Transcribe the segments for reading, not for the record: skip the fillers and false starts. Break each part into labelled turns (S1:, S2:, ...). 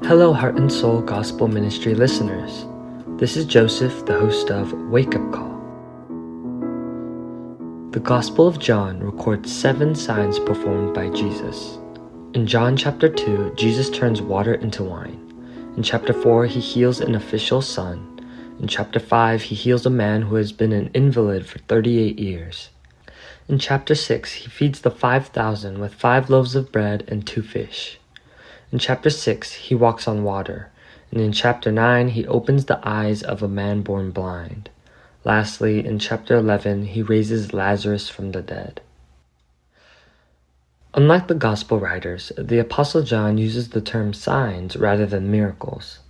S1: Hello, Heart and Soul Gospel Ministry listeners. This is Joseph, the host of Wake Up Call. The Gospel of John records 7 signs performed by Jesus. In John chapter 2, Jesus turns water into wine. In chapter 4, he heals an official's son. In chapter 5, he heals a man who has been an invalid for 38 years. In chapter 6, he feeds the 5,000 with 5 loaves of bread and 2 fish. In chapter 6, he walks on water, and in chapter 9, he opens the eyes of a man born blind. Lastly, in chapter 11, he raises Lazarus from the dead. Unlike the Gospel writers, the Apostle John uses the term signs rather than miracles.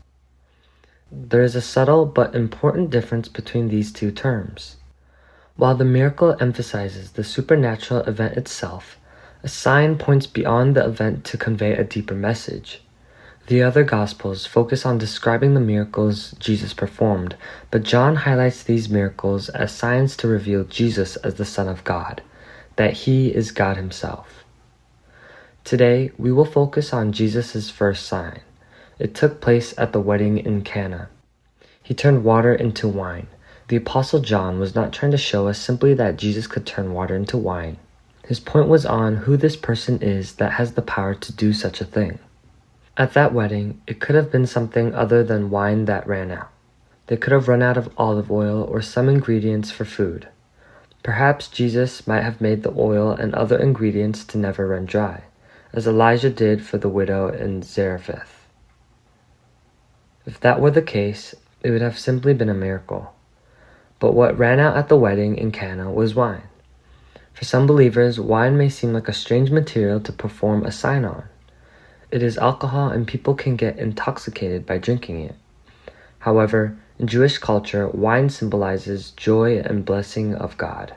S1: There is a subtle but important difference between these two terms. While the miracle emphasizes the supernatural event itself, a sign points beyond the event to convey a deeper message. The other Gospels focus on describing the miracles Jesus performed, but John highlights these miracles as signs to reveal Jesus as the Son of God, that he is God himself. Today, we will focus on Jesus' first sign. It took place at the wedding in Cana. He turned water into wine. The Apostle John was not trying to show us simply that Jesus could turn water into wine. His point was on who this person is that has the power to do such a thing. At that wedding, it could have been something other than wine that ran out. They could have run out of olive oil or some ingredients for food. Perhaps Jesus might have made the oil and other ingredients to never run dry, as Elijah did for the widow in Zarephath. If that were the case, it would have simply been a miracle. But what ran out at the wedding in Cana was wine. For some believers, wine may seem like a strange material to perform a sign on. It is alcohol and people can get intoxicated by drinking it. However, in Jewish culture, wine symbolizes joy and blessing of God.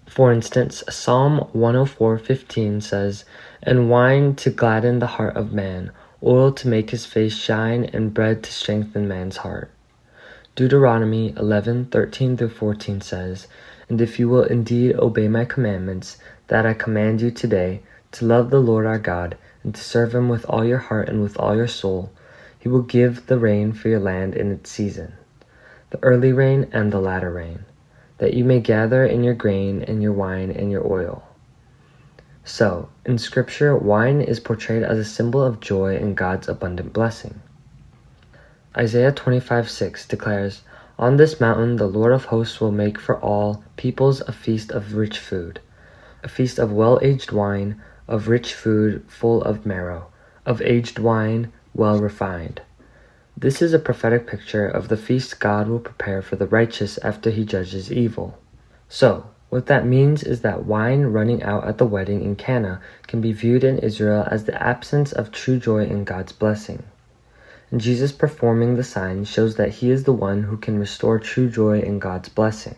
S1: For instance, Psalm 104:15 says, "And wine to gladden the heart of man, oil to make his face shine, and bread to strengthen man's heart." Deuteronomy 11:13-14 says, "And if you will indeed obey my commandments, that I command you today, to love the Lord our God, and to serve him with all your heart and with all your soul, he will give the rain for your land in its season, the early rain and the latter rain, that you may gather in your grain and your wine and your oil." So, in Scripture, wine is portrayed as a symbol of joy and God's abundant blessing. Isaiah 25:6 declares, "On this mountain the Lord of hosts will make for all peoples a feast of rich food, a feast of well-aged wine, of rich food full of marrow, of aged wine well refined." This is a prophetic picture of the feast God will prepare for the righteous after he judges evil. So, what that means is that wine running out at the wedding in Cana can be viewed in Israel as the absence of true joy in God's blessing. And Jesus performing the sign shows that he is the one who can restore true joy in God's blessing.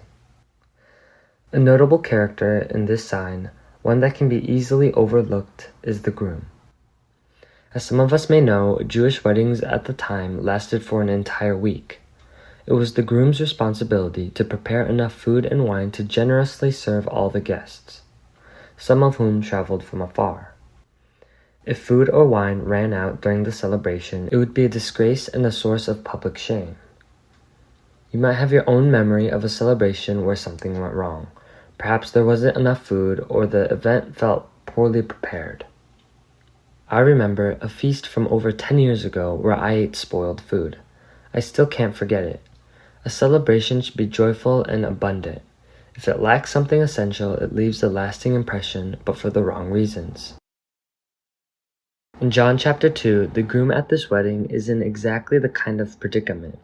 S1: A notable character in this sign, one that can be easily overlooked, is the groom. As some of us may know, Jewish weddings at the time lasted for an entire week. It was the groom's responsibility to prepare enough food and wine to generously serve all the guests, some of whom traveled from afar. If food or wine ran out during the celebration, it would be a disgrace and a source of public shame. You might have your own memory of a celebration where something went wrong. Perhaps there wasn't enough food or the event felt poorly prepared. I remember a feast from over 10 years ago where I ate spoiled food. I still can't forget it. A celebration should be joyful and abundant. If it lacks something essential, it leaves a lasting impression, but for the wrong reasons. In John chapter 2, the groom at this wedding is in exactly the kind of predicament.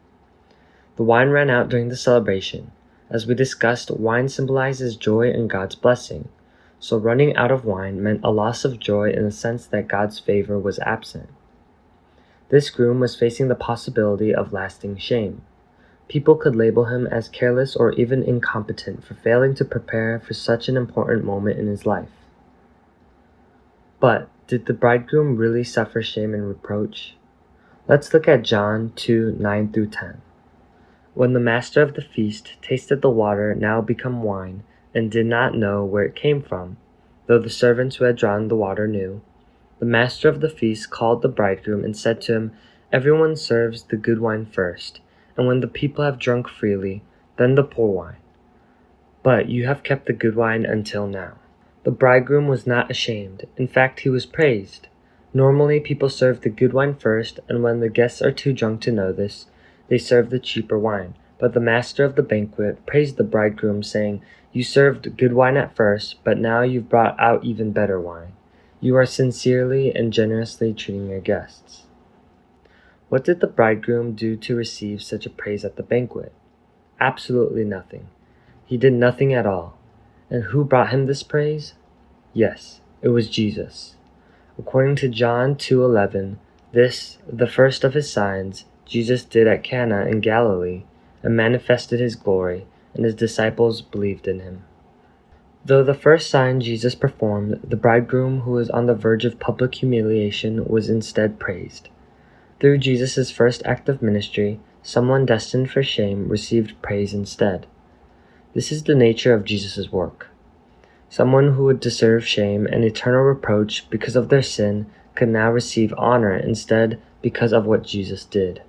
S1: The wine ran out during the celebration. As we discussed, wine symbolizes joy and God's blessing. So running out of wine meant a loss of joy in the sense that God's favor was absent. This groom was facing the possibility of lasting shame. People could label him as careless or even incompetent for failing to prepare for such an important moment in his life. But did the bridegroom really suffer shame and reproach? Let's look at John 2:9-10. "When the master of the feast tasted the water now become wine, and did not know where it came from, though the servants who had drawn the water knew, the master of the feast called the bridegroom and said to him, Everyone serves the good wine first, and when the people have drunk freely, then the poor wine. But you have kept the good wine until now." The bridegroom was not ashamed. In fact, he was praised. Normally, people serve the good wine first, and when the guests are too drunk to know this, they serve the cheaper wine. But the master of the banquet praised the bridegroom, saying, "You served good wine at first, but now you've brought out even better wine. You are sincerely and generously treating your guests." What did the bridegroom do to receive such a praise at the banquet? Absolutely nothing. He did nothing at all. And who brought him this praise? Yes, it was Jesus. According to John 2:11, this, the first of his signs, Jesus did at Cana in Galilee, and manifested his glory, and his disciples believed in him. Though the first sign Jesus performed, the bridegroom who was on the verge of public humiliation was instead praised. Through Jesus' first act of ministry, someone destined for shame received praise instead. This is the nature of Jesus' work. Someone who would deserve shame and eternal reproach because of their sin could now receive honor instead because of what Jesus did.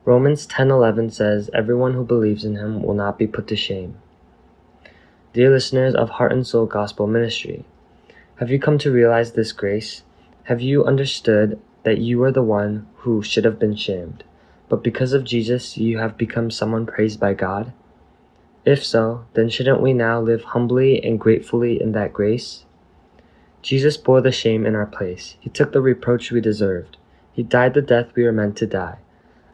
S1: Romans 10:11 says, "Everyone who believes in him will not be put to shame." Dear listeners of Heart and Soul Gospel Ministry, have you come to realize this grace? Have you understood that you are the one who should have been shamed, but because of Jesus you have become someone praised by God? If so, then shouldn't we now live humbly and gratefully in that grace? Jesus bore the shame in our place. He took the reproach we deserved. He died the death we were meant to die.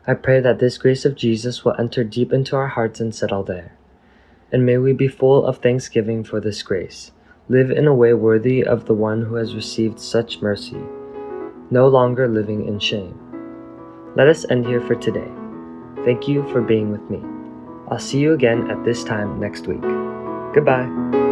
S1: I pray that this grace of Jesus will enter deep into our hearts and settle there. And may we be full of thanksgiving for this grace. Live in a way worthy of the one who has received such mercy, no longer living in shame. Let us end here for today. Thank you for being with me. I'll see you again at this time next week. Goodbye.